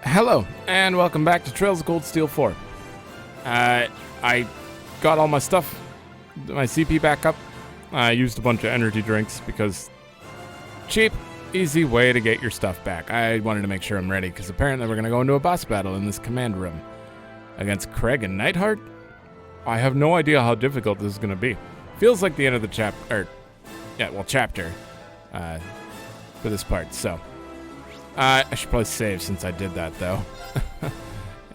Hello, and welcome back to Trails of Cold Steel 4. I got all my stuff, my CP back up. I used a bunch of energy drinks because cheap, easy way to get your stuff back. I wanted to make sure I'm ready because apparently we're going to go into a boss battle in this command room against Craig and Nightheart. I have no idea how difficult this is going to be. Feels like the end of the chapter, for this part, so. I should probably save since I did that, though.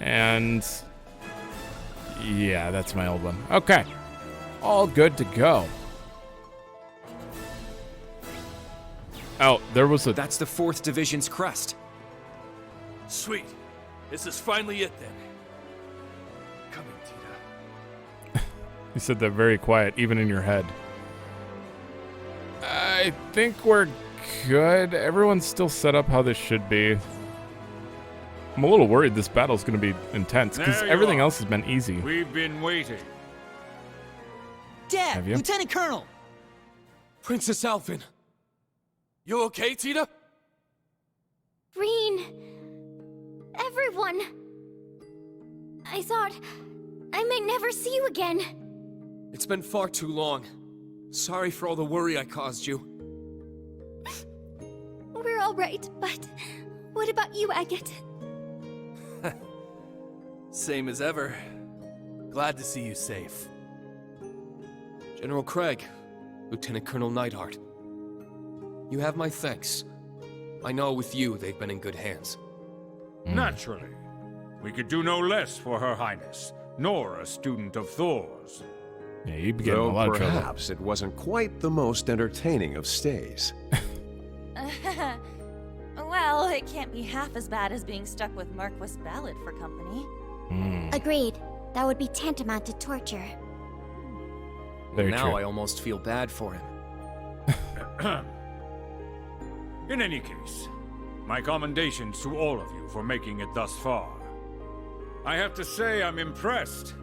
And yeah, that's my old one. Okay. All good to go. Oh, there was a... That's the 4th Division's crest. Sweet. This is finally it, then. Come in, Tita. You said that very quiet, even in your head. I think we're good. Everyone's still set up how this should be. I'm a little worried this battle's going to be intense, because everything else has been easy. We've been waiting. Dad, Lieutenant Colonel! Princess Alphen. You okay, Tita? Green. Everyone. I thought I might never see you again. It's been far too long. Sorry for all the worry I caused you. We're all right, but what about you, Agate? Same as ever. Glad to see you safe. General Craig, Lieutenant Colonel Nightheart. You have my thanks. I know with you they've been in good hands. Naturally. We could do no less for Her Highness, nor a student of Thor's. Yeah, you'd be getting a lot of trouble. Perhaps it wasn't quite the most entertaining of stays. Well, it can't be half as bad as being stuck with Marquis Ballard for company. Agreed. That would be tantamount to torture. Very now true. I almost feel bad for him. In any case, my commendations to all of you for making it thus far. I have to say I'm impressed.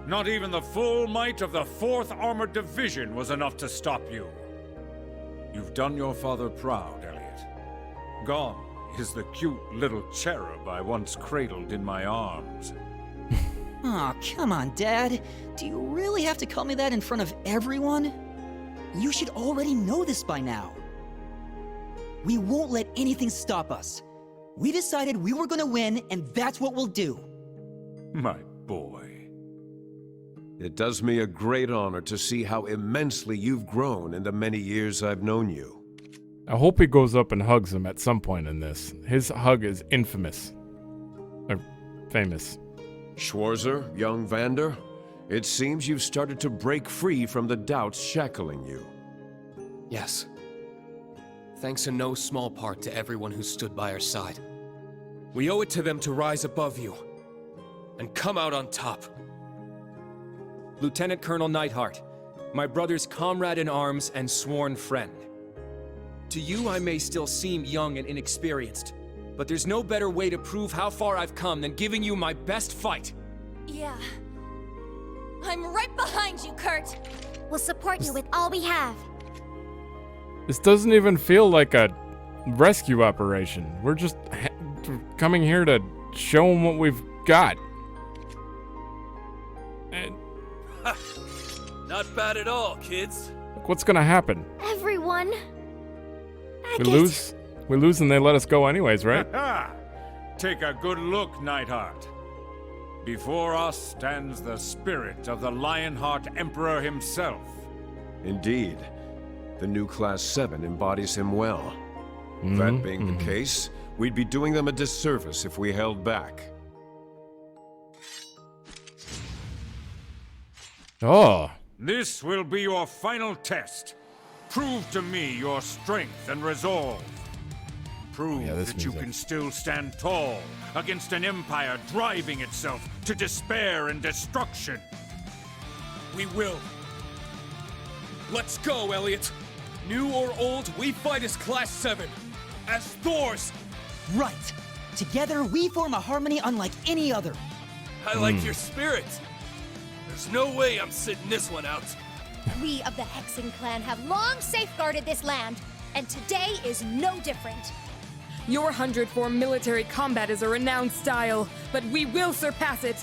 Not even the full might of the 4th Armored Division was enough to stop you. You've done your father proud, Elliot. Gone is the cute little cherub I once cradled in my arms. Aw, come on, Dad. Do you really have to call me that in front of everyone? You should already know this by now. We won't let anything stop us. We decided we were gonna win, and that's what we'll do. My boy. It does me a great honor to see how immensely you've grown in the many years I've known you. I hope he goes up and hugs him at some point in this. His hug is infamous. Or famous. Schwarzer, young Vander, it seems you've started to break free from the doubts shackling you. Yes. Thanks in no small part to everyone who stood by our side. We owe it to them to rise above you and come out on top. Lieutenant Colonel Nightheart, my brother's comrade in arms and sworn friend. To you, I may still seem young and inexperienced, but there's no better way to prove how far I've come than giving you my best fight. Yeah. I'm right behind you, Kurt! We'll support you with all we have. This doesn't even feel like a rescue operation. We're just coming here to show them what we've got. And Not bad at all, kids. what's gonna happen? Everyone. We Agate. lose and they let us go anyways, right? Take a good look, Nightheart. Before us stands the spirit of the Lionheart Emperor himself. Indeed. The new Class 7 embodies him well. That being the case, we'd be doing them a disservice if we held back. Oh. This will be your final test. Prove to me your strength and resolve. Prove this that you music. can still stand tall against an empire driving itself to despair and destruction. We will. Let's go, Elliot. New or old, we fight as Class 7. As Thors. Right. Together, we form a harmony unlike any other. I like your spirit. There's no way I'm sitting this one out. We of the Hexen clan have long safeguarded this land, and today is no different. Your 100 form military combat is a renowned style, but we will surpass it.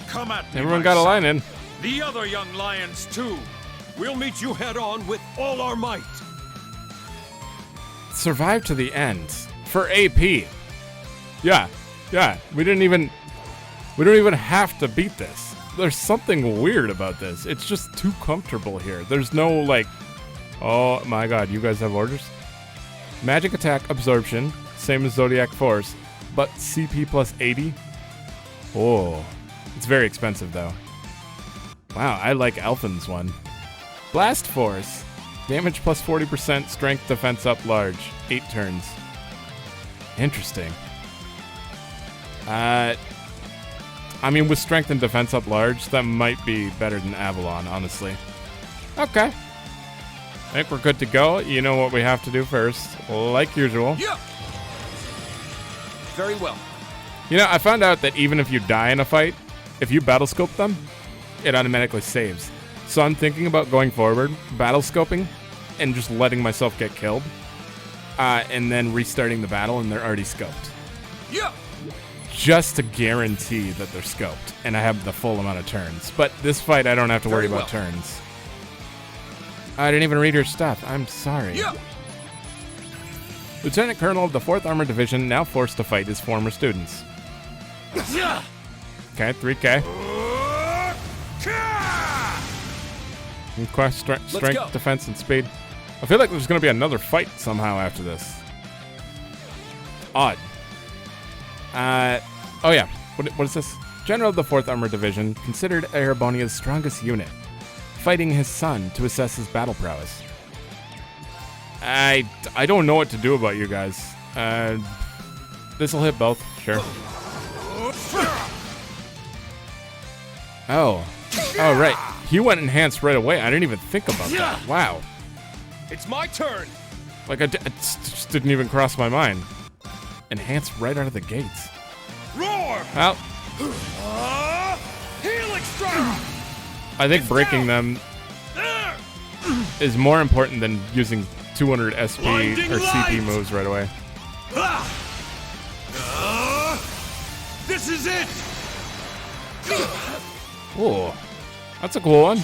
Come at me, Everyone my got a son. line in. The other young lions, too. We'll meet you head on with all our might. Survive to the end for AP. Yeah. We don't even have to beat this. There's something weird about this. It's just too comfortable here. There's no like, oh my god, you guys have orders? Magic attack absorption, same as Zodiac Force, but CP plus 80. Oh, it's very expensive though. Wow, I like Elfin's one. Blast Force, damage plus 40%, strength defense up large, 8 turns. Interesting. I mean, with strength and defense up large, that might be better than Avalon, honestly. Okay. I think we're good to go. You know what we have to do first, like usual. Yeah. Very well. You know, I found out that even if you die in a fight, if you battle scope them, it automatically saves. So I'm thinking about going forward, battle scoping, and just letting myself get killed, and then restarting the battle and they're already scoped. Yeah. Just to guarantee that they're scoped and I have the full amount of turns. But this fight, I don't have to worry about turns. I didn't even read your stuff. I'm sorry. Yeah. Lieutenant Colonel of the 4th Armored Division, now forced to fight his former students. Yeah. Okay, 3K. Request strength, defense, and speed. I feel like there's going to be another fight somehow after this. Odd. Oh yeah. What is this? General of the 4th Armored Division, considered Erebonia's strongest unit, fighting his son to assess his battle prowess. I don't know what to do about you guys. This'll hit both, sure. Oh, right. He went enhanced right away. I didn't even think about that. Wow. It's my turn. Like, it just didn't even cross my mind. Enhanced right out of the gates. Roar! Well, Helix strike! I think breaking them is more important than using 200 SP or CP moves right away. This is it! Ooh, that's a cool one.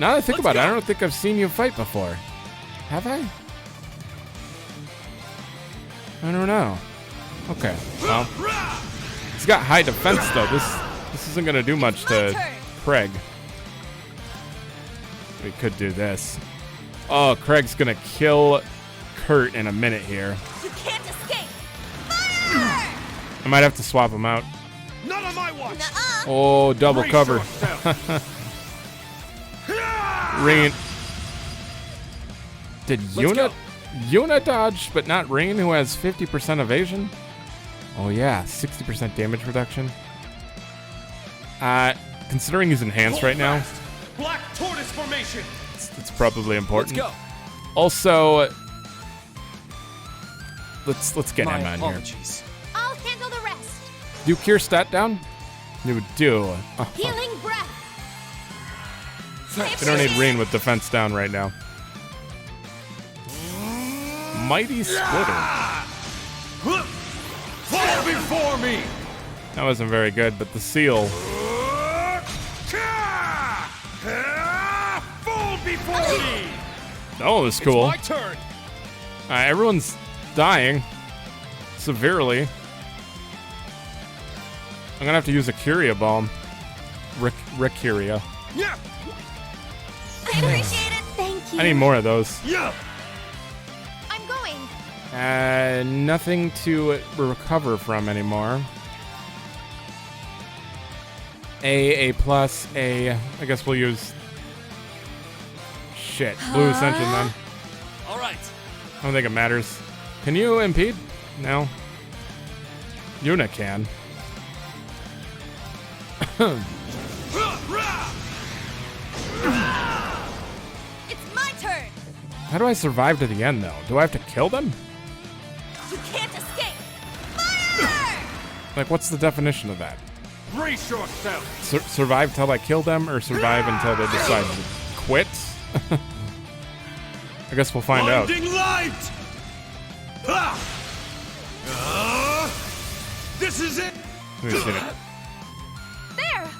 Now that I think about it, I don't think I've seen you fight before. Have I? I don't know. Okay, well, he's got high defense though. This isn't gonna do much to Craig. We could do this. Oh, Craig's gonna kill Kurt in a minute here. You can't escape! Fire! I might have to swap him out. None of my watch! Nuh-uh. Oh, double cover. Rain. Did Yuna dodge, but not Rain, who has 50% evasion? Oh yeah, 60% damage reduction. Considering he's enhanced right now, Black tortoise formation. it's probably important. Let's go. Also, let's get My him on here. apologies. I'll handle the rest. Do cure stat down? You do. Healing breath. We don't need Rain with defense down right now. Mighty Splitter. Fall before me! That wasn't very good, but the seal. Fall before me! That one was cool. It's my turn. Everyone's dying severely. I'm gonna have to use a Curia bomb. Rick Curia. Yeah! I appreciate it. Thank you. I need more of those. Yeah! I'm going. Nothing to recover from anymore. A plus, A. I guess we'll use. Shit. Blue Ascension then. All right. I don't think it matters. Can you impede? No. Yuna can. It's my turn. How do I survive to the end, though? Do I have to kill them? You can't escape. Fire! Like, what's the definition of that? Brace yourself! Survive till I kill them, or survive until they decide to quit? I guess we'll find out. Blinding light! This is it! Let me see it. There!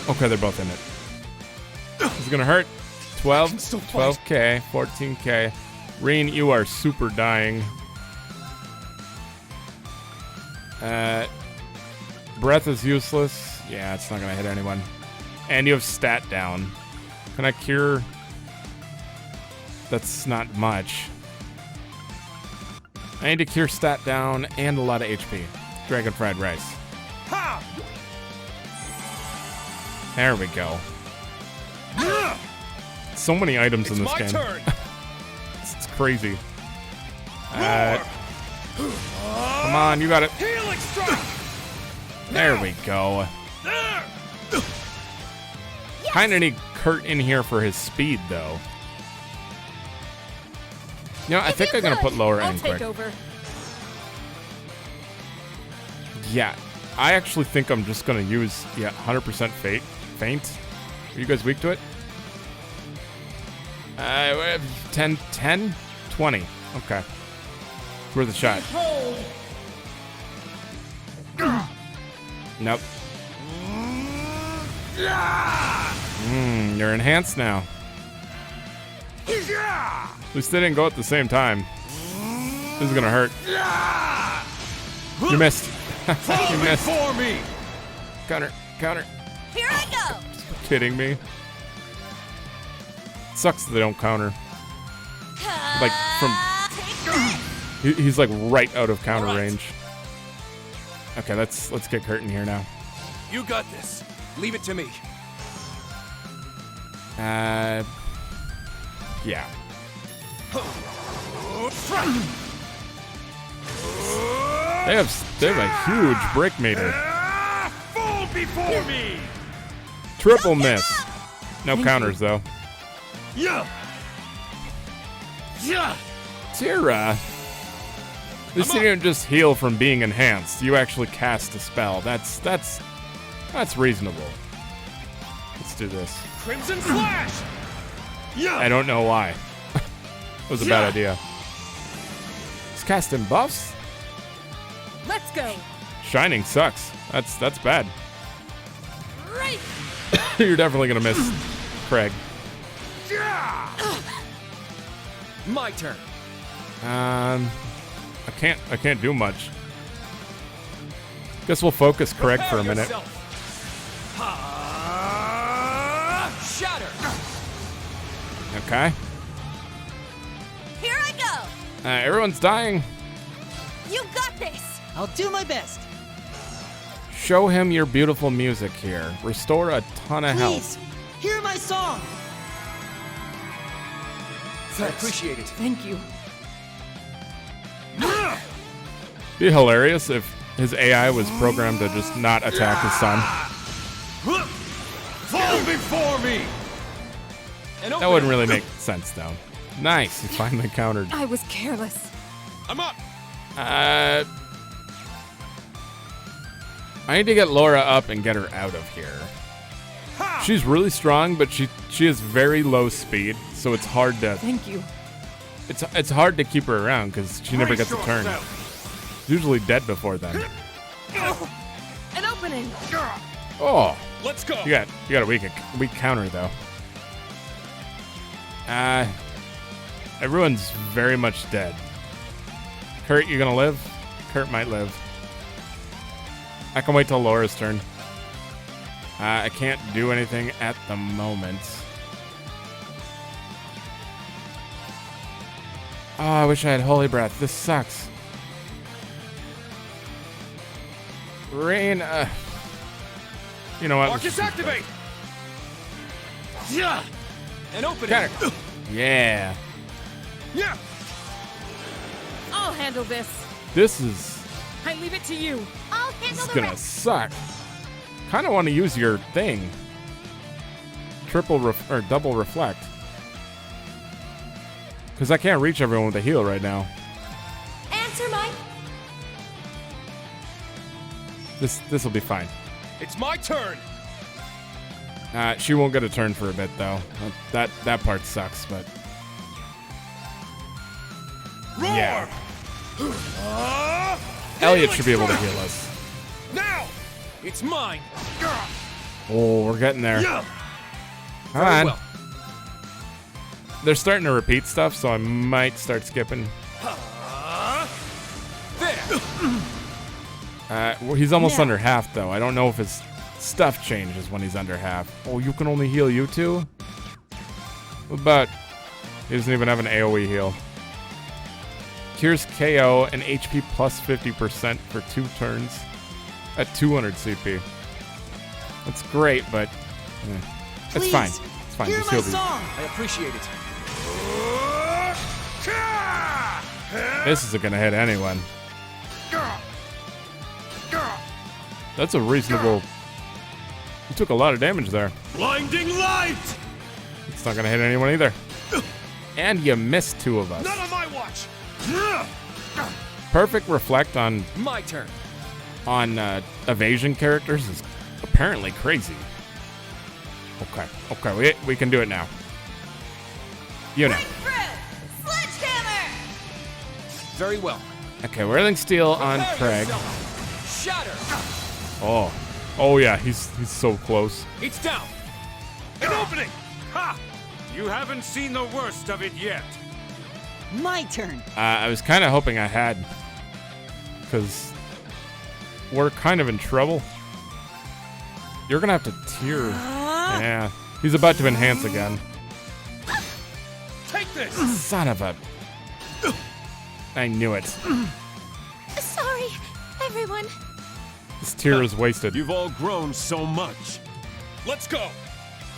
Okay, they're both in it. It's gonna hurt. 12k, 14k. Reen, you are super dying. Breath is useless. Yeah, it's not gonna hit anyone. And you have stat down. Can I cure? That's not much. I need to cure stat down and a lot of HP. Dragon fried rice. Ha! There we go. So many items in this game. Turn. It's crazy. Come on, you got it. Healing strike! There we go. Kind of need Kurt in here for his speed, though. You know, I think I'm gonna put lower I'll end take quick. over. Yeah, I actually think I'm just gonna use 100% faint. Are you guys weak to it? 10, 20. Okay. It's worth a shot. Nope. You're enhanced now. At least they didn't go at the same time. This is gonna hurt. You missed. You missed. For me! Counter. Here I go! Kidding me? Sucks that they don't counter. Like from. He's like right out of counter range. Okay, let's get Kurt in here now. You got this. Leave it to me. Yeah. They have a huge brick meter. Fall before me! Triple miss. No counters though. Yeah! Tira. This didn't just heal from being enhanced. You actually cast a spell. That's reasonable. Let's do this. Crimson Flash! Yeah! I don't know why. It was a bad idea. He's casting buffs? Let's go. Shining sucks. That's bad. Right. You're definitely gonna miss Craig. My turn. I can't do much. Guess we'll focus Craig for a minute. Shatter. Okay. Here I go! Everyone's dying. You got this! I'll do my best. Show him your beautiful music here. Restore a ton of health. Please, hear my song. I appreciate it. Thank you. Be hilarious if his AI was programmed to just not attack his son. Fall before me! That wouldn't really make sense, though. Nice, he finally countered. I was careless. I'm up! I need to get Laura up and get her out of here. She's really strong, but she has very low speed, so it's hard to. Thank you. It's hard to keep her around because she never gets a turn. She's usually dead before then. An opening. Oh, Let's go! you got a weak counter though. Everyone's very much dead. Kurt, you gonna live? Kurt might live. I can wait till Laura's turn. I can't do anything at the moment. Oh, I wish I had Holy Breath. This sucks. Rain, you know what? Marcus, activate! Yeah! An opening. Counter. Yeah. Yeah! I'll handle this. This is I leave it to you. I'll handle This is the gonna rest. suck. Kind of want to use your thing. Double reflect. Because I can't reach everyone with a heal right now. Answer my... This will be fine. It's my turn. She won't get a turn for a bit though. That part sucks, but Roar! yeah. Elliot should be able to heal us. Now, it's mine. Oh, we're getting there. Come Very on. well. They're starting to repeat stuff, so I might start skipping. There. Well, he's almost Yeah. under half though. I don't know if his stuff changes when he's under half. Oh, you can only heal you two? What about... He doesn't even have an AoE heal. Cures KO and HP plus 50% for 2 turns at 200 CP. That's great, but... it's Please, fine. It's fine. Hear Just my heal these. song. I appreciate it. This isn't gonna hit anyone. That's a reasonable... You took a lot of damage there. Blinding light! It's not gonna hit anyone either. And you missed 2 of us. Not on my watch. Perfect reflect on My turn. evasion characters is apparently crazy. Okay, we can do it now. You know. Sledgehammer! Very well. Okay, Whirling Steel on Prepare Craig. yourself. Shatter. Oh yeah, he's so close. It's down. An opening! Ha! You haven't seen the worst of it yet. My turn. I was kind of hoping I had, because we're kind of in trouble. You're gonna have to tear. Yeah, he's about to enhance again. Take this. Son of a... I knew it. Sorry, everyone. This tear is wasted. You've all grown so much. Let's go.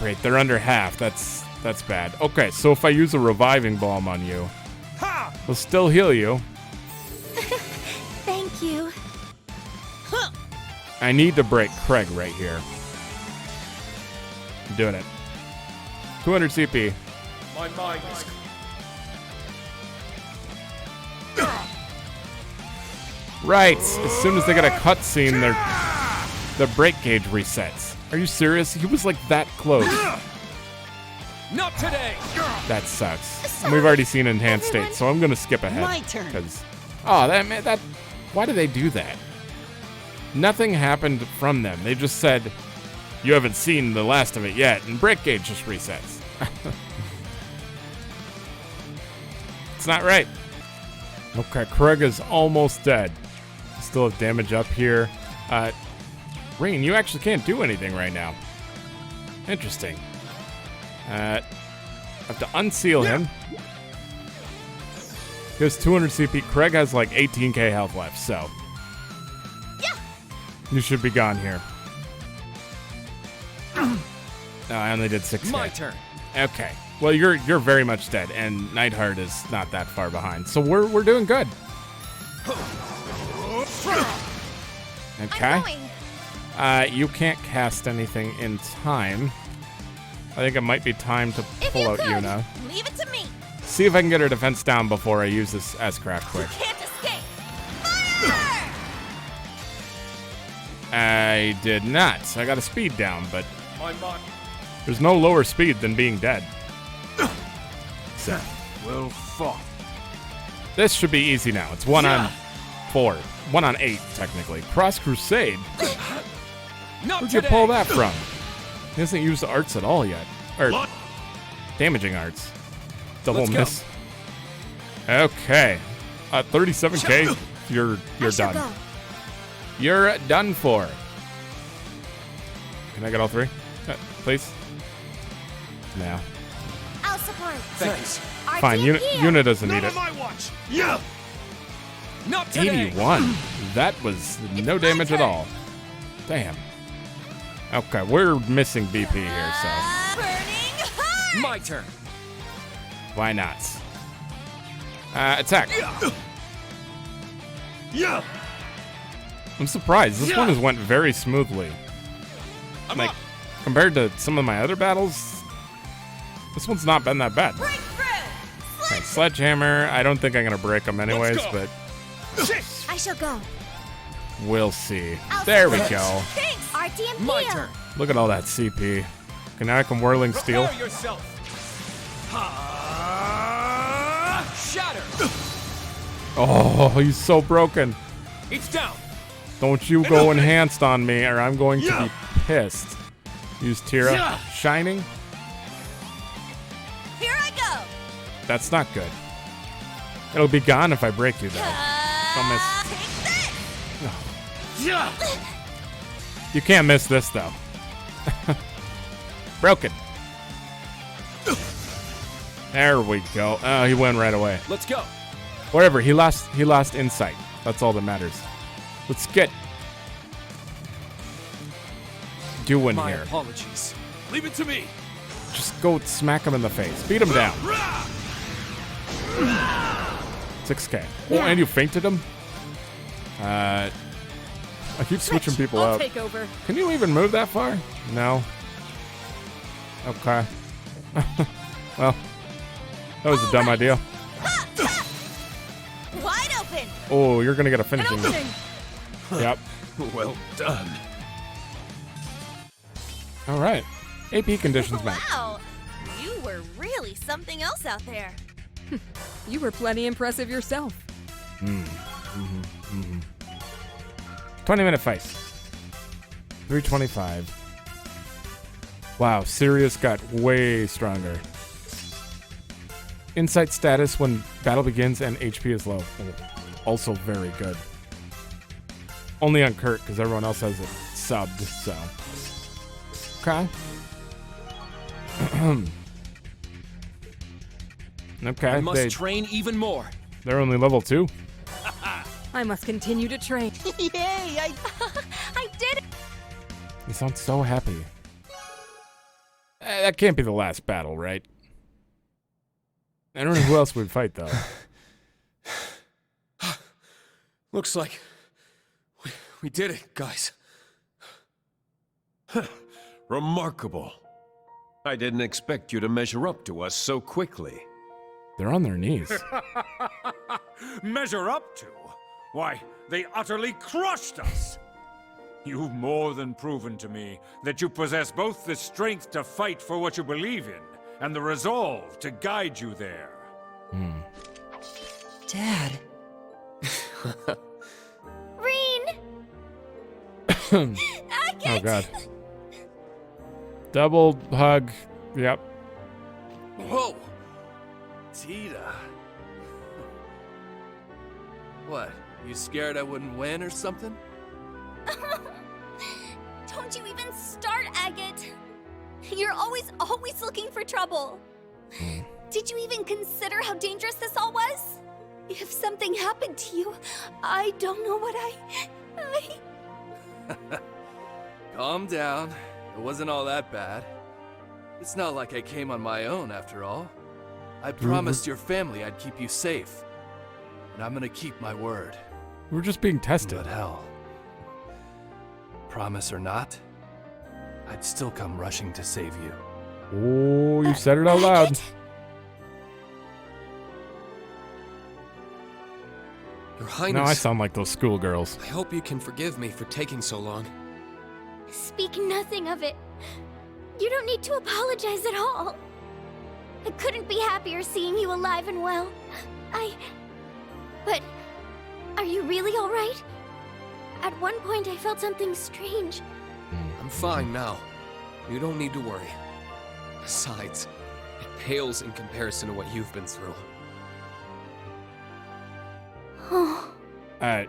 Great, they're under half. That's bad. Okay, so if I use a reviving balm on you, Ha! we'll still heal you. Thank you. I need to break Craig right here. I'm doing it. 200 CP. My mind is. Right. As soon as they get a cutscene, their break gauge resets. Are you serious? He was like that close. Not today. That sucks. And we've already seen enhanced state, so I'm gonna skip ahead. My turn. Because, that. Why do they do that? Nothing happened from them. They just said, "You haven't seen the last of it yet," and break gauge just resets. It's not right. Okay, Craig is almost dead. Still have damage up here. Rain, you actually can't do anything right now. Interesting. I have to unseal him. He has 200 CP. Craig has like 18k health left, so you should be gone here. No, I only did 6k. My turn. Okay. Well, you're very much dead, and Nightheart is not that far behind, so we're doing good. Okay. I'm going. You can't cast anything in time. I think it might be time to If pull you out could, Yuna. leave it to me. See if I can get her defense down before I use this S-Craft quick. Can't escape. Fire! I did not. I got a speed down, but My mind. there's no lower speed than being dead. So, Well fought. this should be easy now. It's 1 on 4. 1 on 8, technically. Cross Crusade? Not Where'd you today. pull that from? He hasn't used the arts at all yet. Or damaging arts. Double Let's go. miss. Okay. 37k. You're done. Go. You're done for. Can I get all 3? Please? No. I'll support. Thanks. Our Fine. team Yuna doesn't need Not it. on my watch. Yeah. Not today. 81. That was no damage at all. Damn. Okay, we're missing BP here, so Burning heart! My turn. why not? Attack. Yeah. I'm surprised. This one has went very smoothly. Like, compared to some of my other battles, this one's not been that bad. Breakthrough! Okay, Sledgehammer, I don't think I'm going to break them anyways, go. but I shall go. We'll see. There we go. Thanks! Artie and My Pia! turn. Look at all that CP. Okay, now I can Whirling Steel. Prepare yourself. Shatter. Oh, he's so broken. It's down. Don't you go enhanced on me, or I'm going to be pissed. Use Tira. Shining? Here I go. That's not good. It'll be gone if I break you, though. Don't miss. Take this. You can't miss this, though. Broken. There we go. Oh, he went right away. Let's go. Whatever. He lost insight. That's all that matters. Let's get doing My here. apologies. Leave it to me. Just go smack him in the face. Beat him down. 6K. Oh, and you fainted him? I keep switching people I'll out. take over. Can you even move that far? No. Okay. Well, that was a dumb idea. Wide open. Oh, you're gonna get a An finishing. opening. Yep. Well done. All right. AP conditions match. Wow. You were really something else out there. You were plenty impressive yourself. 20-minute fight. 325. Wow, Sirius got way stronger. Insight status when battle begins and HP is low. Oh, also very good. Only on Kurt, because everyone else has it subbed, so. Okay. Okay, I must train even more. they're only level 2. I must continue to train. Yay! I did it! You sound so happy. That can't be the last battle, right? I don't know who else would fight, though. Looks like we did it, guys. Remarkable. I didn't expect you to measure up to us so quickly. They're on their knees. Measure up to? Why, they utterly crushed us! You've more than proven to me that you possess both the strength to fight for what you believe in, and the resolve to guide you there. Dad. Reen! Oh, God. Double hug. Yep. Whoa! Tita. What? You scared I wouldn't win or something? Don't you even start, Agate! You're always looking for trouble. Did you even consider how dangerous this all was? If something happened to you, I don't know what I... Calm down. It wasn't all that bad. It's not like I came on my own, after all. I promised your family I'd keep you safe. And I'm gonna keep my word. We're just being tested. But hell, promise or not, I'd still come rushing to save you. Oh, you said it out loud. Your Highness, Now I sound like those schoolgirls. I hope you can forgive me for taking so long. Speak nothing of it. You don't need to apologize at all. I couldn't be happier seeing you alive and well. But, are you really alright? At one point I felt something strange. I'm fine now. You don't need to worry. Besides, it pales in comparison to what you've been through. Oh, Are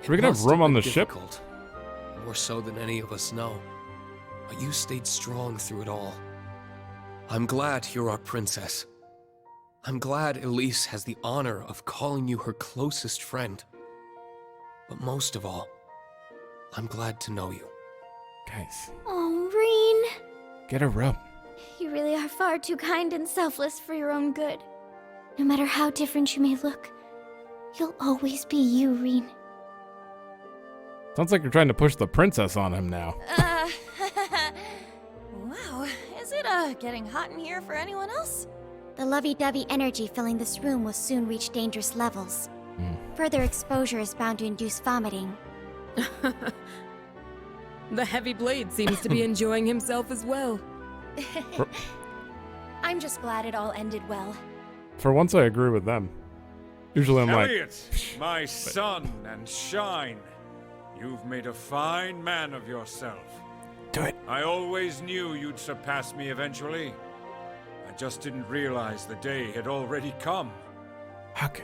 we gonna have room on the ship? Difficult, more so than any of us know. But you stayed strong through it all. I'm glad you're our princess. I'm glad Elise has the honor of calling you her closest friend. But most of all, I'm glad to know you. Guys, oh, Reen. get a rope. You really are far too kind and selfless for your own good. No matter how different you may look, you'll always be you, Reen. Sounds like you're trying to push the princess on him now. Wow. Is it getting hot in here for anyone else? The lovey-dovey energy filling this room will soon reach dangerous levels. Further exposure is bound to induce vomiting. The heavy blade seems to be enjoying himself as well. I'm just glad it all ended well. For once, I agree with them. Usually I'm Elliot, my son and shine. You've made a fine man of yourself. Do it. I always knew you'd surpass me eventually. I just didn't realize the day had already come. Okay.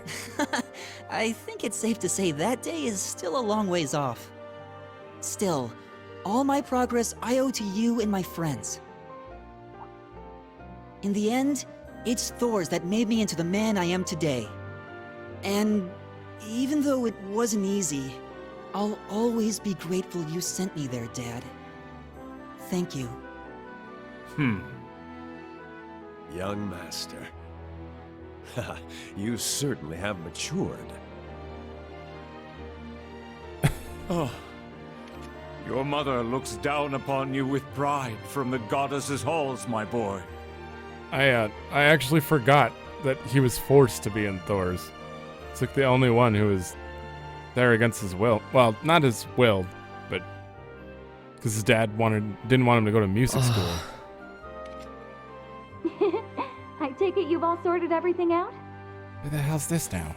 I think it's safe to say that day is still a long ways off. Still, all my progress I owe to you and my friends. In the end, it's Thor's that made me into the man I am today. And even though it wasn't easy, I'll always be grateful you sent me there, Dad. Thank you. Young master. You certainly have matured. Oh. Your mother looks down upon you with pride from the goddess's halls, my boy. I actually forgot that he was forced to be in Thor's. It's like the only one who was there against his will. Well, not his will, but because his dad didn't want him to go to music school. I take it you've all sorted everything out? Who the hell's this now?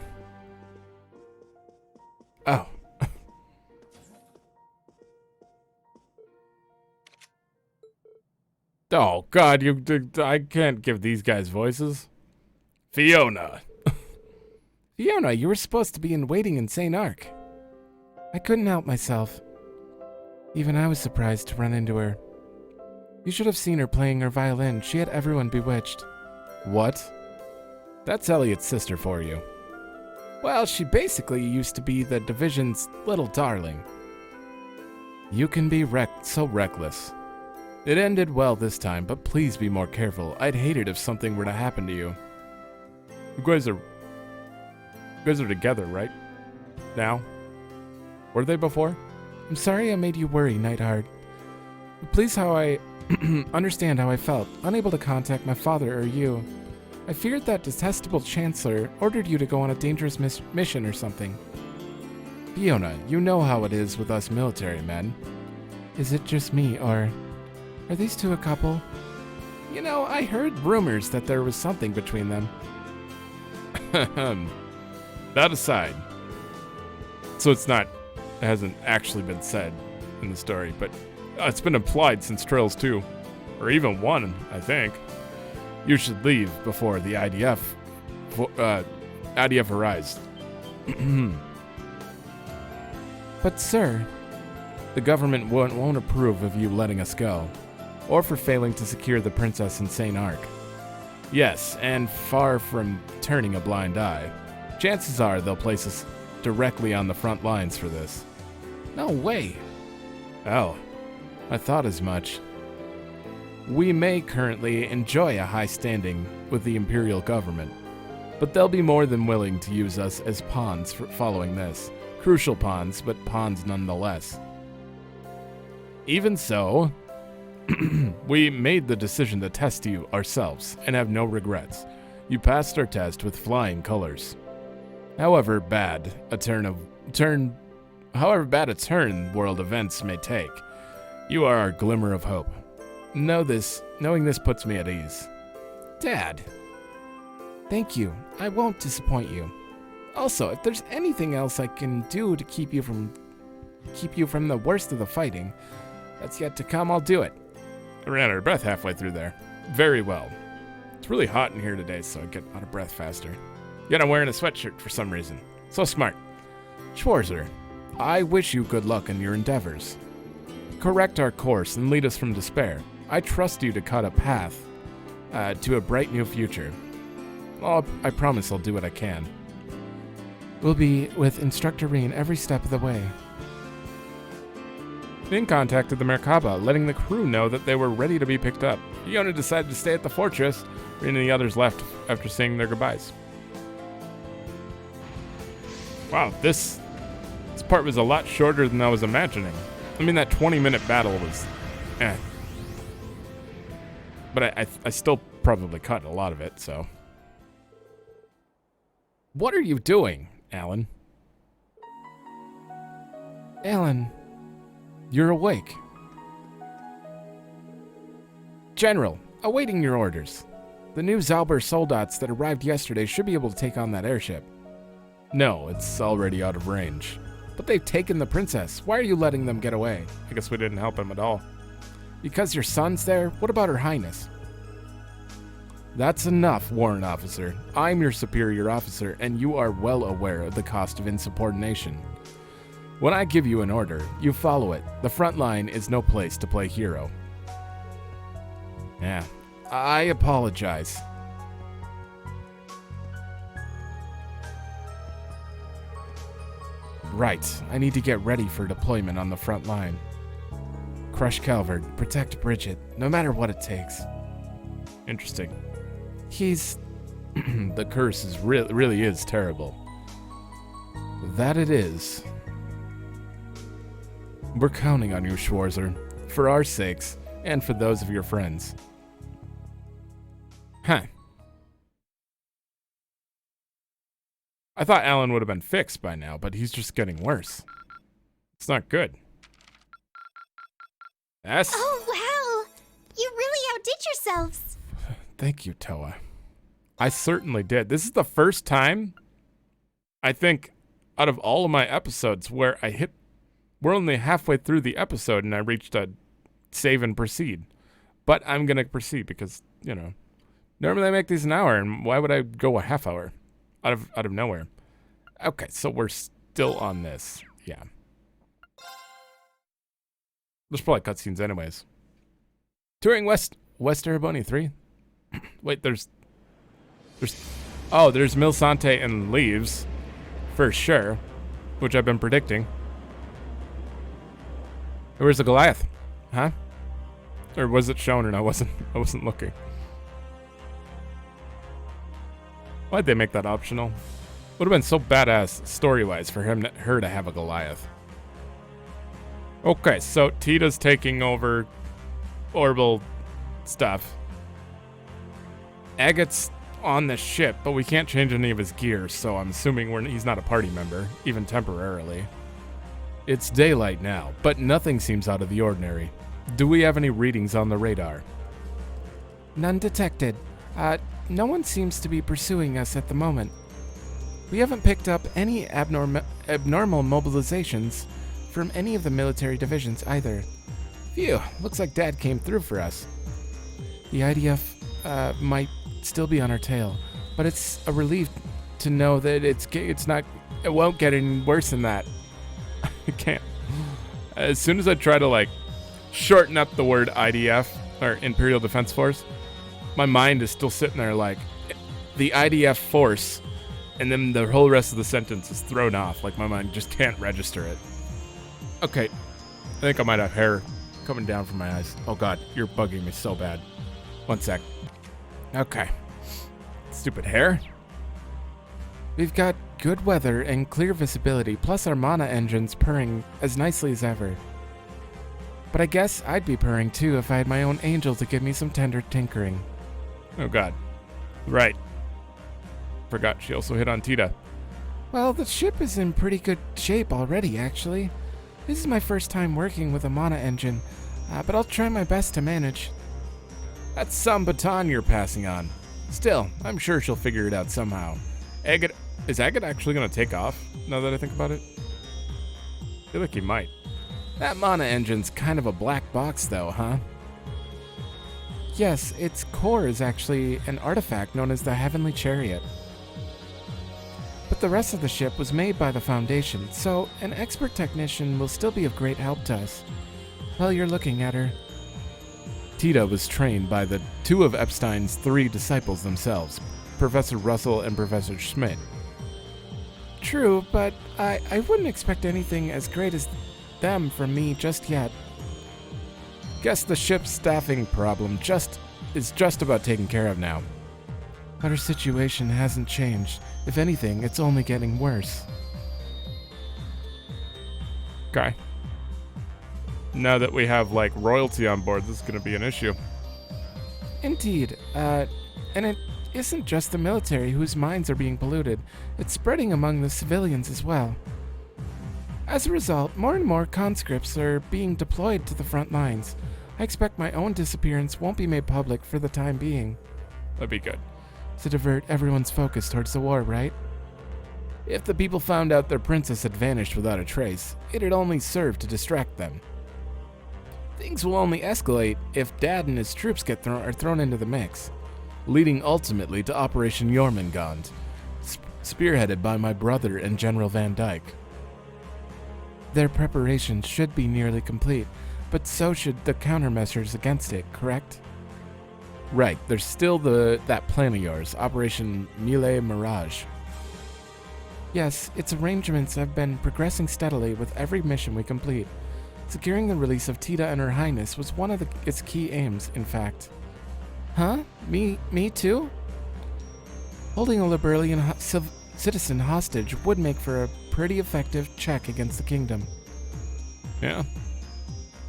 Oh. Oh, God, I can't give these guys voices. Fiona. Fiona, you were supposed to be in waiting in St. Ark. I couldn't help myself. Even I was surprised to run into her. You should have seen her playing her violin. She had everyone bewitched. What? That's Elliot's sister for you. Well, she basically used to be the division's little darling. You can be so reckless. It ended well this time, but please be more careful. I'd hate it if something were to happen to you. You guys are together, right? Now? Were they before? I'm sorry I made you worry, Nightheart. Please understand how I felt, unable to contact my father or you. I feared that detestable Chancellor ordered you to go on a dangerous mission or something. Fiona, you know how it is with us military men. Is it just me, or are these two a couple? You know, I heard rumors that there was something between them. That aside. So it hasn't actually been said in the story, but it's been implied since Trails 2, or even 1, I think. You should leave before the IDF arrives. But sir, the government won't approve of you letting us go, or for failing to secure the princess in St. Ark. Yes, and far from turning a blind eye, chances are they'll place us directly on the front lines for this. No way. Oh, I thought as much. We may currently enjoy a high standing with the Imperial government, but they'll be more than willing to use us as pawns following this. Crucial pawns, but pawns nonetheless. Even so, we made the decision to test you ourselves and have no regrets. You passed our test with flying colors. However bad a turn world events may take, you are our glimmer of hope. Knowing this puts me at ease. Dad. Thank you. I won't disappoint you. Also, if there's anything else I can do to keep you from the worst of the fighting that's yet to come, I'll do it. I ran out of breath halfway through there. Very well. It's really hot in here today, so I get out of breath faster. Yet I'm wearing a sweatshirt for some reason. So smart. Schwarzer, I wish you good luck in your endeavors. Correct our course and lead us from despair. I trust you to cut a path to a bright new future. Well, I promise I'll do what I can. We'll be with Instructor Reen every step of the way. Finn contacted the Merkaba, letting the crew know that they were ready to be picked up. Fiona decided to stay at the fortress, Reen and the others left after saying their goodbyes. Wow, this part was a lot shorter than I was imagining. I mean, that 20-minute battle was But I still probably cut a lot of it, so. What are you doing, Alan? Alan, you're awake. General, awaiting your orders. The new Zauber soldats that arrived yesterday should be able to take on that airship. No, it's already out of range. But they've taken the princess. Why are you letting them get away? I guess we didn't help him at all. Because your son's there? What about Her Highness? That's enough, Warrant Officer. I'm your superior officer, and you are well aware of the cost of insubordination. When I give you an order, you follow it. The front line is no place to play hero. Yeah, I apologize. Right, I need to get ready for deployment on the front line. Crush Calvert, protect Bridget, no matter what it takes. Interesting. He's... the curse is really is terrible. That it is. We're counting on you, Schwarzer, for our sakes, and for those of your friends. Huh. I thought Alan would have been fixed by now, but he's just getting worse. It's not good. Yes? Oh, wow! You really outdid yourselves! Thank you, Toa. I certainly did. This is the first time, I think, out of all of my episodes where we're only halfway through the episode and I reached a save and proceed. But I'm going to proceed because, you know, normally I make these an hour, and why would I go a half hour out of nowhere? Okay, so we're still on this. Yeah. There's probably cutscenes anyways. Touring West Erebony 3? Wait, there's Milsante and Leaves for sure, which I've been predicting. Where's the Goliath? Huh? Or was it shown and I wasn't looking? Why'd they make that optional? Would have been so badass story-wise for her to have a Goliath. Okay, so Tita's taking over Orbital stuff. Agate's on the ship, but we can't change any of his gear, so I'm assuming he's not a party member, even temporarily. It's daylight now, but nothing seems out of the ordinary. Do we have any readings on the radar? None detected. No one seems to be pursuing us at the moment. We haven't picked up any abnormal mobilizations from any of the military divisions either. Phew, looks like Dad came through for us. The IDF might still be on our tail, but it's a relief to know that it won't get any worse than that. I can't. As soon as I try to like shorten up the word IDF or Imperial Defense Force, my mind is still sitting there like the IDF force, and then the whole rest of the sentence is thrown off. Like my mind just can't register it. Okay, I think I might have hair coming down from my eyes. Oh God, you're bugging me so bad. One sec. Okay. Stupid hair. We've got good weather and clear visibility, plus our mana engines purring as nicely as ever. But I guess I'd be purring too if I had my own angel to give me some tender tinkering. Oh God. Right. Forgot she also hit on Tita. Well, the ship is in pretty good shape already, actually. This is my first time working with a mana engine, but I'll try my best to manage. That's some baton you're passing on. Still, I'm sure she'll figure it out somehow. Is Agate actually going to take off, now that I think about it? I feel like he might. That mana engine's kind of a black box though, huh? Yes, its core is actually an artifact known as the Heavenly Chariot. But the rest of the ship was made by the Foundation, so an expert technician will still be of great help to us. While you're looking at her. Tita was trained by the two of Epstein's 3 disciples themselves, Professor Russell and Professor Schmidt. True, but I wouldn't expect anything as great as them from me just yet. Guess the ship's staffing problem is just about taken care of now. But her situation hasn't changed. If anything, it's only getting worse. Okay. Now that we have, like, royalty on board, this is going to be an issue. Indeed. And it isn't just the military whose minds are being polluted. It's spreading among the civilians as well. As a result, more and more conscripts are being deployed to the front lines. I expect my own disappearance won't be made public for the time being. That'd be good. To divert everyone's focus towards the war, right? If the people found out their princess had vanished without a trace, it'd only serve to distract them. Things will only escalate if Dad and his troops are thrown into the mix, leading ultimately to Operation Jormungand, spearheaded by my brother and General Van Dyke. Their preparations should be nearly complete, but so should the countermeasures against it, correct? Right, there's still that plan of yours, Operation Mille Mirage. Yes, its arrangements have been progressing steadily with every mission we complete. Securing the release of Tita and Her Highness was one of its key aims, in fact. Huh? Me too? Holding a Liberalian citizen hostage would make for a pretty effective check against the kingdom. Yeah.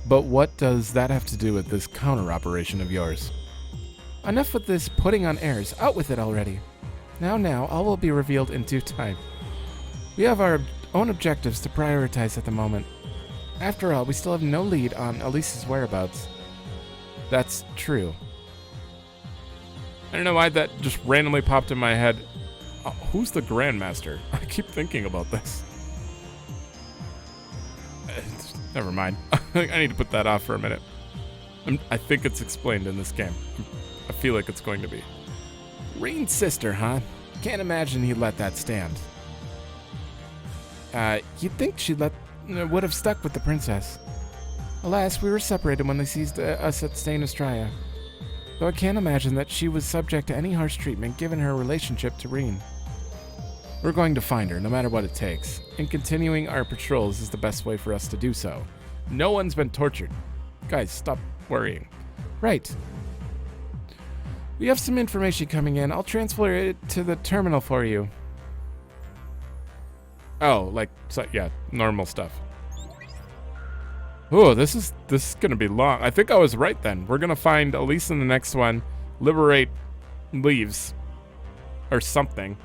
But what does that have to do with this counter-operation of yours? Enough with this putting on airs. Out with it already. Now, all will be revealed in due time. We have our own objectives to prioritize at the moment. After all, we still have no lead on Elise's whereabouts. That's true. I don't know why that just randomly popped in my head. Who's the Grandmaster? I keep thinking about this. Never mind. I need to put that off for a minute. I think it's explained in this game. I feel like it's going to be. Rain's sister, huh? Can't imagine he'd let that stand. You'd think would have stuck with the princess. Alas, we were separated when they seized us at Stain Estrella. Though I can't imagine that she was subject to any harsh treatment given her relationship to Reen. We're going to find her, no matter what it takes, and continuing our patrols is the best way for us to do so. No one's been tortured. Guys, stop worrying. Right. We have some information coming in. I'll transfer it to the terminal for you. Oh, yeah, normal stuff. Oh, this is gonna be long. I think I was right then. We're gonna find Elise in the next one, liberate Leaves, or something.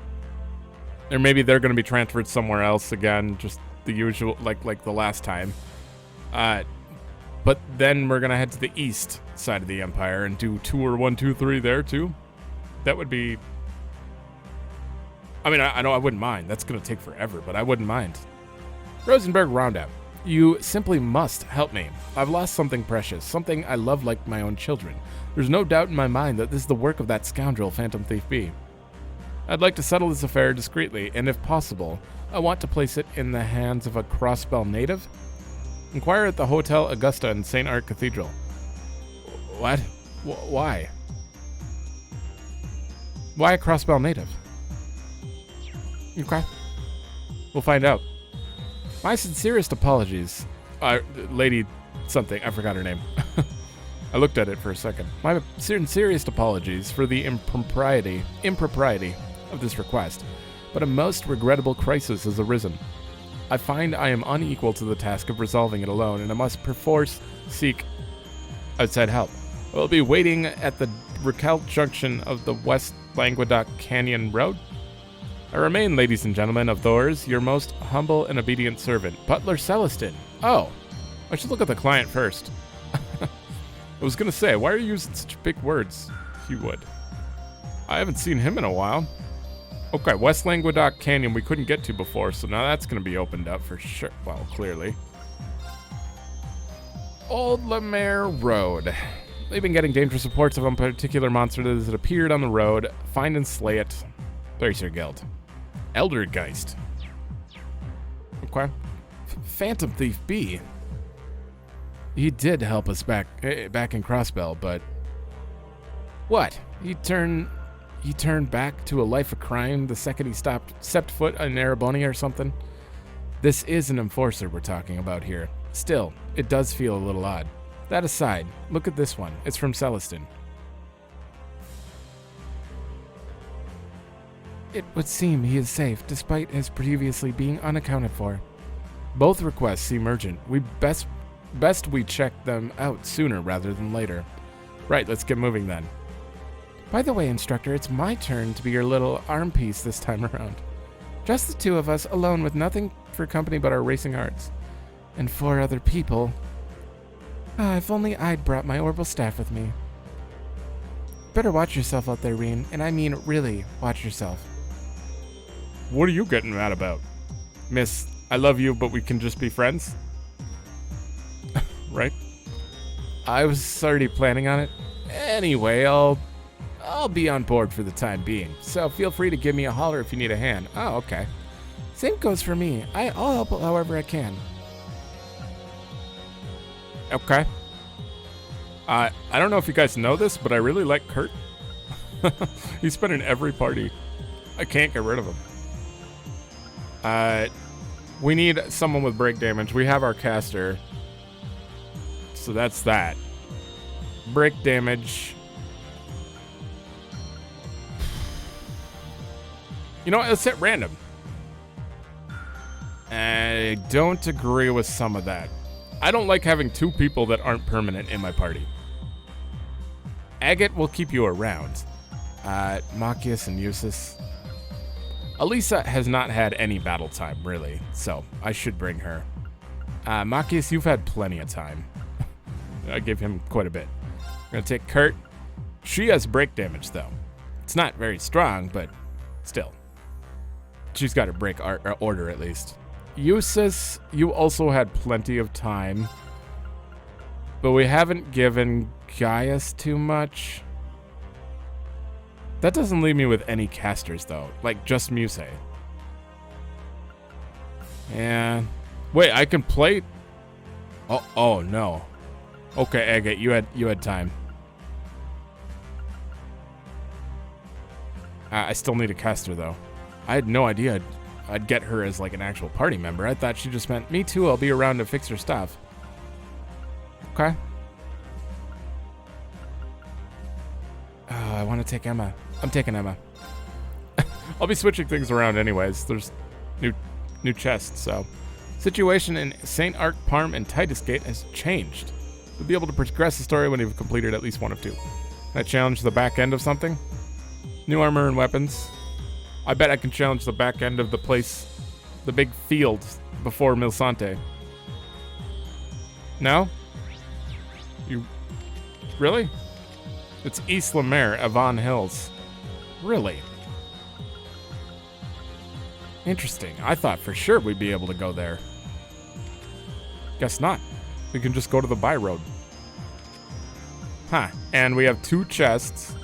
Or maybe they're gonna be transferred somewhere else again, just the usual, like the last time. But then we're gonna head to the east side of the Empire and do tour 1, 2, 3 there too. That would be. I mean, I know I wouldn't mind. That's gonna take forever, but I wouldn't mind. Rosenberg Roundup. You simply must help me. I've lost something precious, something I love like my own children. There's no doubt in my mind that this is the work of that scoundrel Phantom Thief B. I'd like to settle this affair discreetly, and if possible, I want to place it in the hands of a Crossbell native. Inquire at the Hotel Augusta in St. Art Cathedral. What? Why? Why a Crossbell native? Okay. We'll find out. My sincerest apologies. Lady something, I forgot her name. I looked at it for a second. My sincerest apologies for the impropriety of this request, but a most regrettable crisis has arisen. I find I am unequal to the task of resolving it alone, and I must perforce seek outside help. I will be waiting at the Raquel junction of the West Languedoc Canyon Road. I remain, ladies and gentlemen of Thors, your most humble and obedient servant, Butler Celestin. Oh, I should look at the client first. I was gonna say, why are you using such big words? If you would. I haven't seen him in a while. Okay, West Languedoc Canyon we couldn't get to before, so now that's gonna be opened up for sure. Well, clearly. Old Lemaire Road. They've been getting dangerous reports of a particular monster that has appeared on the road. Find and slay it. There's your guild. Eldergeist. Okay. Phantom Thief B. He did help us back in Crossbell, but what? He turned back to a life of crime the second he stepped foot in Ereboni or something. This is an enforcer we're talking about here. Still, it does feel a little odd. That aside, look at this one. It's from Celestin. It would seem he is safe, despite his previously being unaccounted for. Both requests seem urgent. We best we check them out sooner rather than later. Right, let's get moving then. By the way, Instructor, it's my turn to be your little arm piece this time around. Just the two of us, alone with nothing for company but our racing hearts. And 4 other people. If only I'd brought my orbital staff with me. Better watch yourself out there, Reen. And I mean, really, watch yourself. What are you getting mad about? Miss, I love you, but we can just be friends? Right? I was already planning on it. Anyway, I'll be on board for the time being. So feel free to give me a holler if you need a hand. Oh, okay. Same goes for me. I'll help however I can. Okay. I don't know if you guys know this, but I really like Kurt. He's been in every party. I can't get rid of him. We need someone with break damage. We have our caster. So that's that. Break damage. You know what? Let's hit random. I don't agree with some of that. I don't like having 2 people that aren't permanent in my party. Agate will keep you around. Machias and Eustace. Elisa has not had any battle time, really, so I should bring her. Machias, you've had plenty of time. I gave him quite a bit. I'm gonna take Kurt. She has break damage, though. It's not very strong, but still. She's got a break order, at least. Eustace, you also had plenty of time. But we haven't given Gaius too much. That doesn't leave me with any casters, though. Like, just Muse. Yeah. Wait, I can play... Oh, no. Okay, Agate, you had time. I still need a caster, though. I had no idea I'd get her as, like, an actual party member. I thought she just meant, me too, I'll be around to fix her stuff. Okay. I want to take Emma. I'm taking Emma. I'll be switching things around anyways. There's new chests, so. Situation in St. Arc, Parm, and Titus Gate has changed. You'll be able to progress the story when you've completed at least one of 2. Can I challenge the back end of something? New armor and weapons. I bet I can challenge the back end of the place, the big field before Milsante. No? You... Really? It's East Lemaire, Avon Hills. Really? Interesting. I thought for sure we'd be able to go there. Guess not. We can just go to the by road. Huh. And we have 2 chests.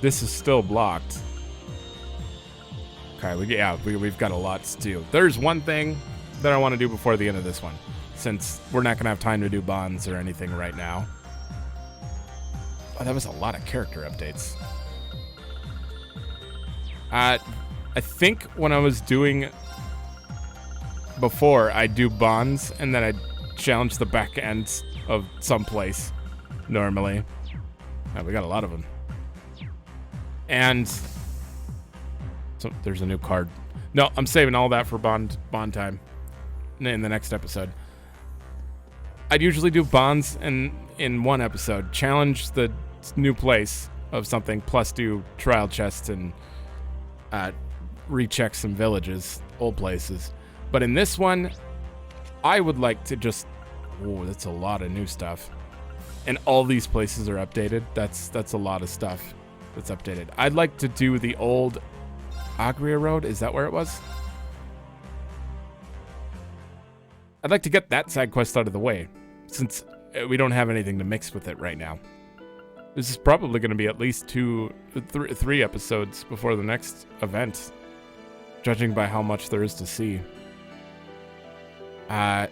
This is still blocked. Okay, we've got a lot to do. There's one thing that I want to do before the end of this one, since we're not going to have time to do bonds or anything right now. Oh, that was a lot of character updates. I think when I was doing before, I'd do bonds and then I'd challenge the back end of some place normally. Oh, we got a lot of them. And so there's a new card. No, I'm saving all that for bond time in the next episode. I'd usually do bonds in one episode, challenge the new place of something, plus do trial chests and recheck some villages, old places. But in this one, I would like to just... Oh, that's a lot of new stuff. And all these places are updated. That's a lot of stuff that's updated. I'd like to do the old Agria Road. Is that where it was? I'd like to get that side quest out of the way, since we don't have anything to mix with it right now. This is probably going to be at least 3 episodes before the next event, judging by how much there is to see. No,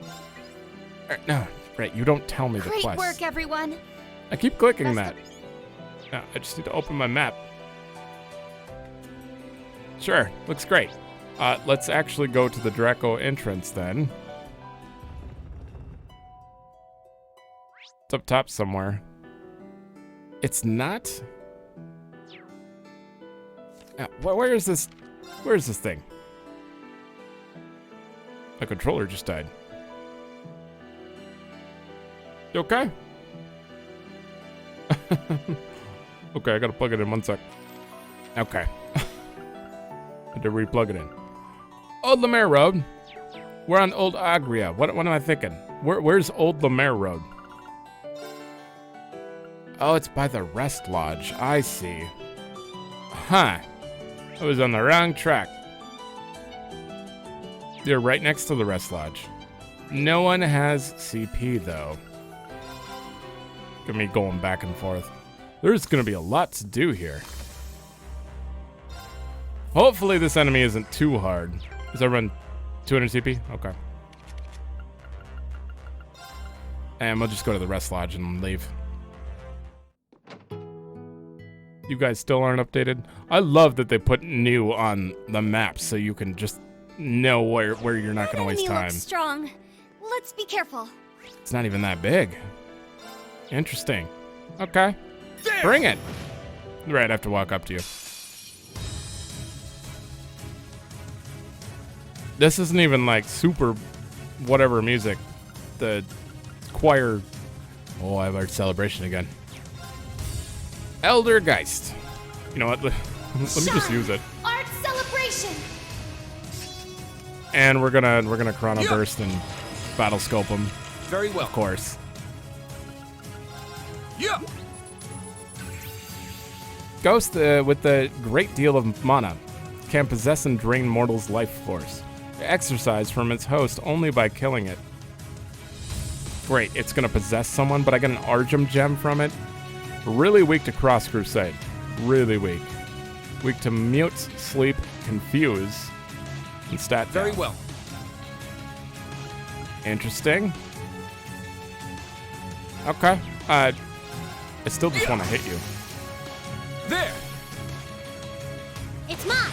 right, you don't tell me the quest. Great work, everyone. I keep clicking that. No, I just need to open my map. Sure, looks great. Let's actually go to the Draco Entrance then. It's up top somewhere. It's not? Where is this? Where is this thing? My controller just died. You okay? Okay, I gotta plug it in 1 sec. Okay. I had to re-plug it in. Old Lemaire Road. We're on Old Agria. What am I thinking? Where's Old Lemaire Road? Oh, it's by the Rest Lodge. I see. Huh. I was on the wrong track. You're right next to the Rest Lodge. No one has CP, though. Look at me going back and forth. There's going to be a lot to do here. Hopefully this enemy isn't too hard. Does everyone 200 CP? Okay. And we'll just go to the Rest Lodge and leave. You guys still aren't updated? I love that they put new on the map so you can just know where you're not going to waste time. Looks strong. Let's be careful. It's not even that big. Interesting. Okay. Bring it. Right, I have to walk up to you. This isn't even like super whatever music. The choir. Oh, I have our celebration again. Elder Geist. You know what? Let me just use it. Art celebration. And we're gonna Chrono Burst and Battle Scope him. Very well. Of course. Yeah. Ghost, with a great deal of mana, can possess and drain mortals' life force. Exercise from its host only by killing it. Great, it's gonna possess someone, but I get an Argem gem from it. Really weak to Cross Crusade. Really weak. Weak to Mute, Sleep, Confuse, and Stat Very down. well. Interesting. Okay. I still just want to hit you. There. It's mine.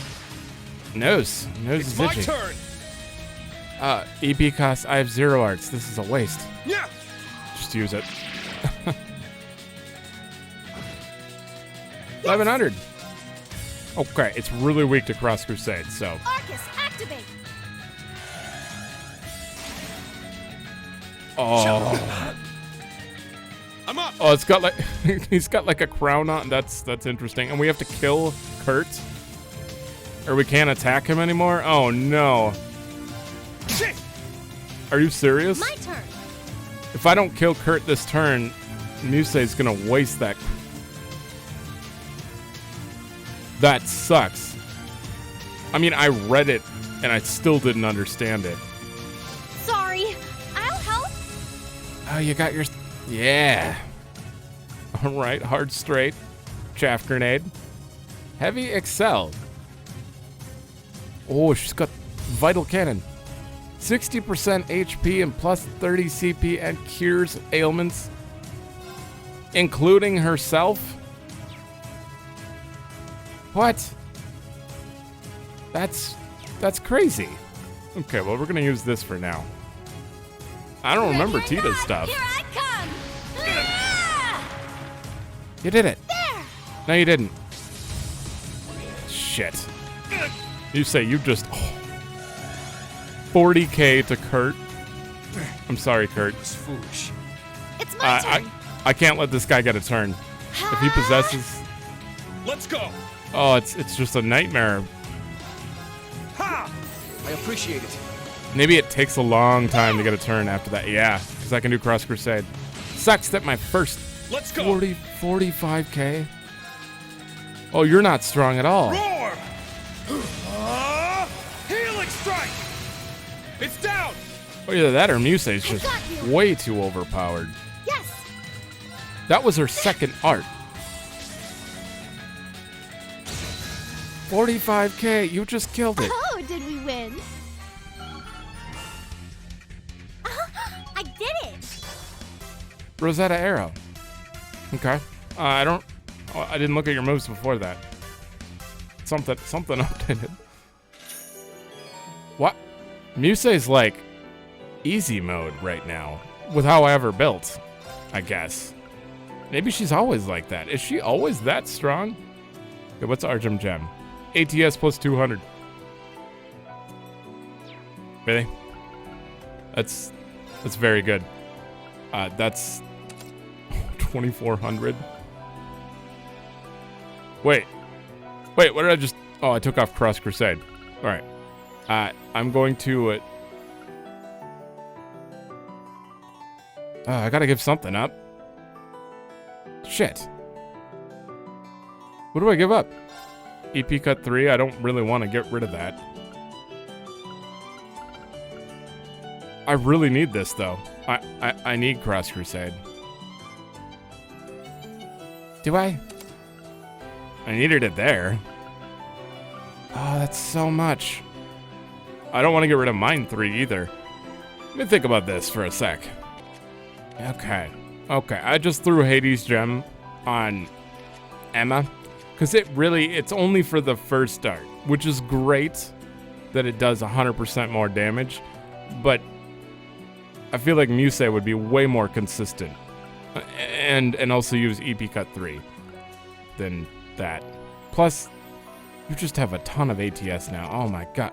Nose It's is my itchy. turn. EP cost, I have 0 arts. This is a waste. Yeah. Just use it. 1100. Okay, it's really weak to Cross Crusade, so. Arcus, activate. Oh. I'm up. Oh, it's got like he's got like a crown on. That's interesting. And we have to kill Kurt, or we can't attack him anymore. Oh no. Shit. Are you serious? My turn. If I don't kill Kurt this turn, Musei's gonna waste that. That sucks. I mean, I read it and I still didn't understand it. Sorry. I'll help. Oh, you got your... Yeah. All right, hard straight. Chaff grenade. Heavy excel. Oh, she's got vital cannon. 60% HP and plus 30 CP and cures ailments, including herself. What? That's crazy. Okay, well, we're gonna use this for now. I don't remember Ready or Tita's not, stuff. Here I come. Ah! You did it. There. No, you didn't. Shit. You say you just... 40k to Kurt. I'm sorry, Kurt. It's foolish. It's my turn. I can't let this guy get a turn. If he possesses... Let's go. Oh, it's just a nightmare. Ha! I appreciate it. Maybe it takes a long time to get a turn after that. Yeah, because I can do Cross Crusade. Sucks that my first Let's go. 45k. Oh, you're not strong at all. Roar! Healing strike! It's down! Oh, either that or Musei's just got you. way too overpowered. Yes. That was her second art. 45k, you just killed it. Oh, did we win? I did it. Rosetta Arrow. Okay. I didn't look at your moves before that. Something updated. What? Musei's like easy mode right now with how I ever built, I guess. Maybe she's always like that. Is she always that strong? Okay, what's Argem Gem? ATS plus 200. Really? That's very good. That's 2400. Wait, what did I just... Oh, I took off Cross Crusade. All right. I'm going to... I gotta give something up. Shit. What do I give up? EP Cut 3? I don't really want to get rid of that. I really need this, though. I need Cross Crusade. Do I? I needed it there. Oh, that's so much. I don't want to get rid of Mine 3 either. Let me think about this for a sec. Okay. I just threw Hades' Gem on Emma. Because it's only for the first start. Which is great that it does 100% more damage. But I feel like Musei would be way more consistent. And also use EP Cut 3 than that. Plus, you just have a ton of ATS now. Oh my god.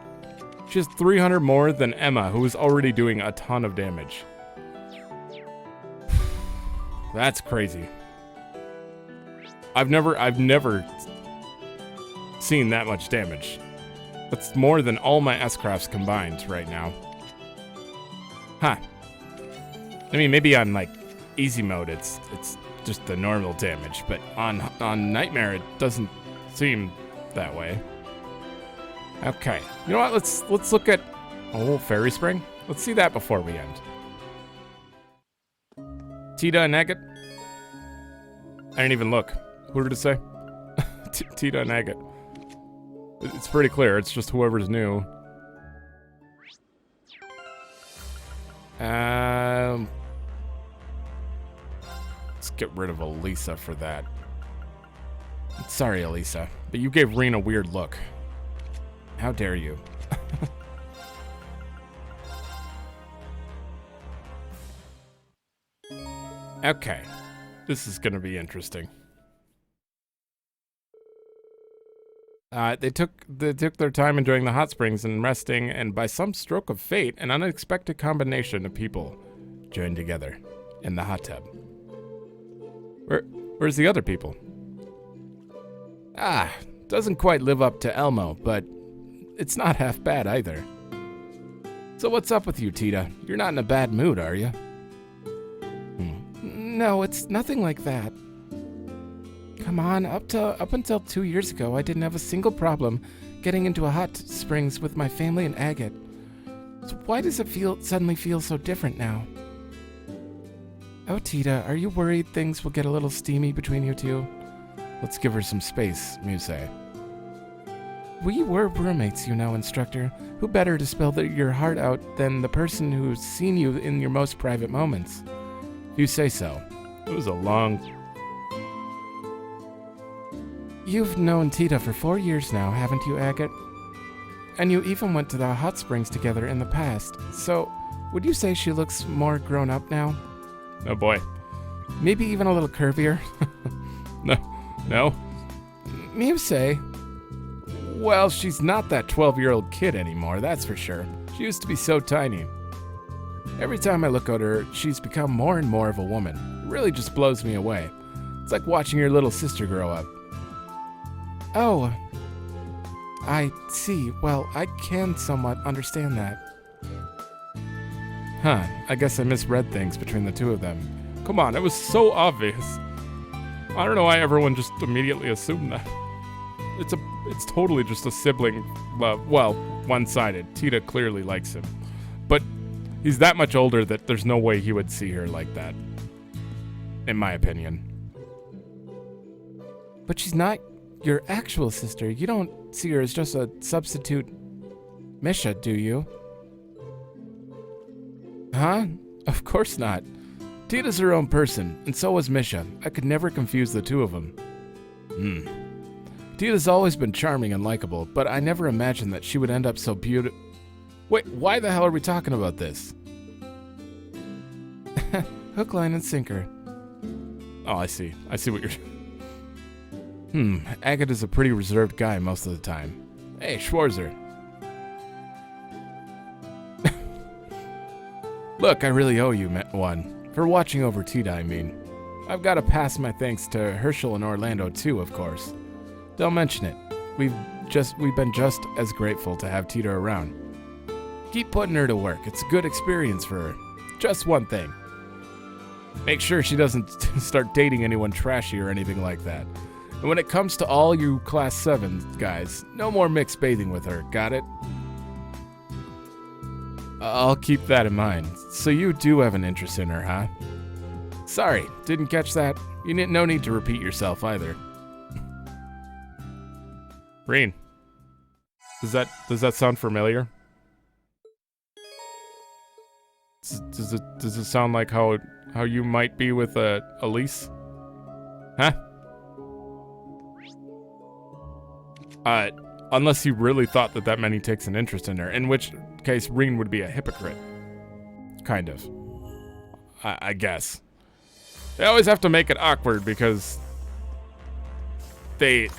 She has 300 more than Emma, who is already doing a ton of damage. That's crazy. I've never seen that much damage. That's more than all my S-Crafts combined right now. Huh. I mean, maybe on, like, easy mode, it's just the normal damage, but on Nightmare, it doesn't seem that way. Okay. You know what? Let's look at... Oh, Fairy Spring? Let's see that before we end. Tita and Agate? I didn't even look. Who did it say? Tita and Agate. It's pretty clear. It's just whoever's new. Let's get rid of Elisa for that. Sorry, Elisa, but you gave Reen a weird look. How dare you? Okay. This is gonna be interesting. They took their time enjoying the hot springs and resting, and by some stroke of fate, an unexpected combination of people joined together in the hot tub. Where's the other people? Doesn't quite live up to Elmo, but it's not half bad either. So what's up with you, Tita? You're not in a bad mood, are you? No, it's nothing like that. Come on, up until 2 years ago, I didn't have a single problem getting into a hot springs with my family and Agate. So why does it suddenly feel so different now? Oh, Tita, are you worried things will get a little steamy between you two? Let's give her some space, Musei. We were roommates, you know, instructor. Who better to spill your heart out than the person who's seen you in your most private moments? If you say so. It was a long... You've known Tita for 4 years now, haven't you, Agate? And you even went to the hot springs together in the past. So, would you say she looks more grown up now? Oh boy. Maybe even a little curvier? No. Musei? Well, she's not that 12-year-old kid anymore, that's for sure. She used to be so tiny. Every time I look at her, she's become more and more of a woman. It really just blows me away. It's like watching your little sister grow up. Oh, I see. Well, I can somewhat understand that. Huh, I guess I misread things between the two of them. Come on, it was so obvious. I don't know why everyone just immediately assumed that. It's totally just a sibling love. Well, one-sided. Tita clearly likes him. But he's that much older that there's no way he would see her like that. In my opinion. But she's not your actual sister. You don't see her as just a substitute Misha, do you? Huh? Of course not. Tita's her own person, and so is Misha. I could never confuse the two of them. Tita's always been charming and likable, but I never imagined that she would end up so beautiful. Wait, why the hell are we talking about this? Hook, line, and sinker. Oh, I see. I see what you're... Agate is a pretty reserved guy most of the time. Hey, Schwarzer. Look, I really owe you one. For watching over Tita, I mean. I've got to pass my thanks to Herschel and Orlando, too, of course. Don't mention it. We've we've been just as grateful to have Tita around. Keep putting her to work. It's a good experience for her. Just one thing. Make sure she doesn't start dating anyone trashy or anything like that. And when it comes to all you Class 7 guys, no more mixed bathing with her, got it? I'll keep that in mind. So you do have an interest in her, huh? Sorry, didn't catch that. No need to repeat yourself either. Reen, does that sound familiar? Does it sound like how you might be with Elise? Huh? Unless you really thought that many takes an interest in her, in which case Reen would be a hypocrite. Kind of. I guess. They always have to make it awkward because the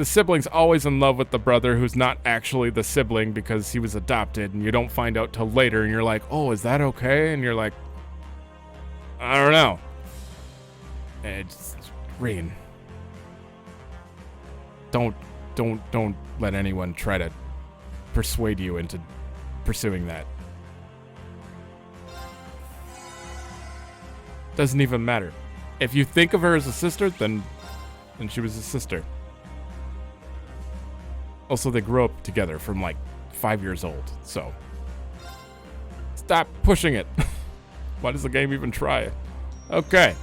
sibling's always in love with the brother who's not actually the sibling because he was adopted, and you don't find out till later, and you're like, oh, is that okay? And you're like, I don't know. It's Reen. Don't let anyone try to persuade you into pursuing that. Doesn't even matter. If you think of her as a sister, then she was a sister. Also, they grew up together from like 5 years old, so stop pushing it. Why does the game even try it? Okay.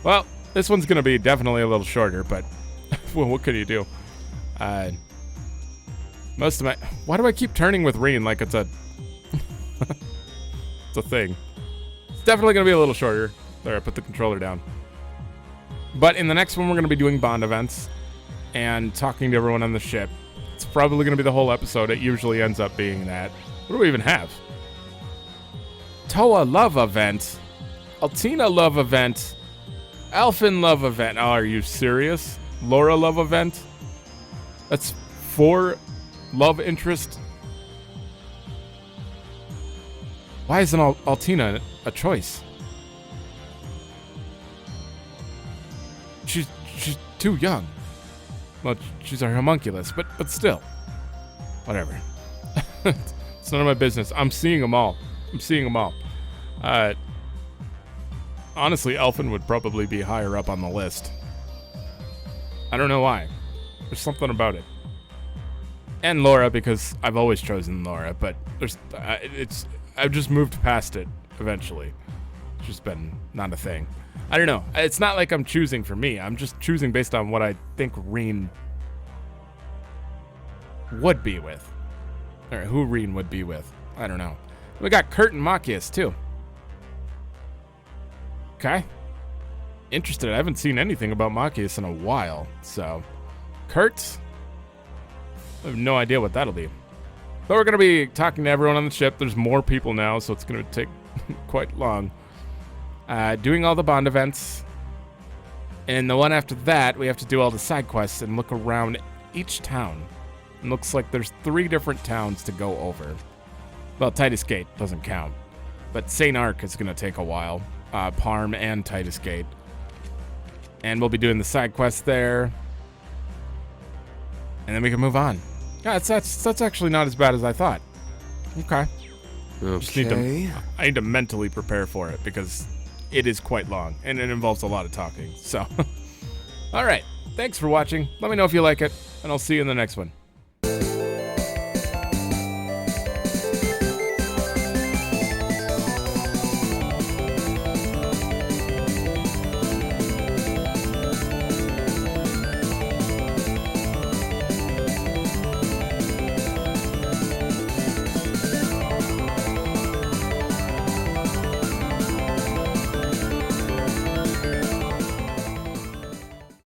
Well, this one's gonna be definitely a little shorter, but well, what can you do? Most of my... Why do I keep turning with Reen like it's a... it's a thing. It's definitely going to be a little shorter. There, I put the controller down. But in the next one, we're going to be doing bond events and talking to everyone on the ship. It's probably going to be the whole episode. It usually ends up being that. What do we even have? Toa love event. Altina love event. Alphin love event. Oh, are you serious? Laura love event? That's 4 love interest. Why isn't Altina a choice? She's too young. Well, she's a homunculus, but still. Whatever. It's none of my business. I'm seeing them all. Honestly, Elfin would probably be higher up on the list. I don't know why. There's something about it. And Laura, because I've always chosen Laura, but I've just moved past it eventually. It's just been not a thing. I don't know. It's not like I'm choosing for me. I'm just choosing based on what I think Reen would be with. Or who Reen would be with. I don't know. We got Kurt and Machias, too. Okay. Interested. I haven't seen anything about Machias in a while, so... Kurt? I have no idea what that'll be. But we're going to be talking to everyone on the ship. There's more people now, so it's going to take quite long. Doing all the bond events. And the one after that, we have to do all the side quests and look around each town. It looks like there's 3 different towns to go over. Well, Titus Gate doesn't count. But St. Arc is going to take a while. Parm and Titus Gate. And we'll be doing the side quests there. And then we can move on. Yeah, that's actually not as bad as I thought. Okay. I need to mentally prepare for it because it is quite long and it involves a lot of talking. So, all right. Thanks for watching. Let me know if you like it, and I'll see you in the next one.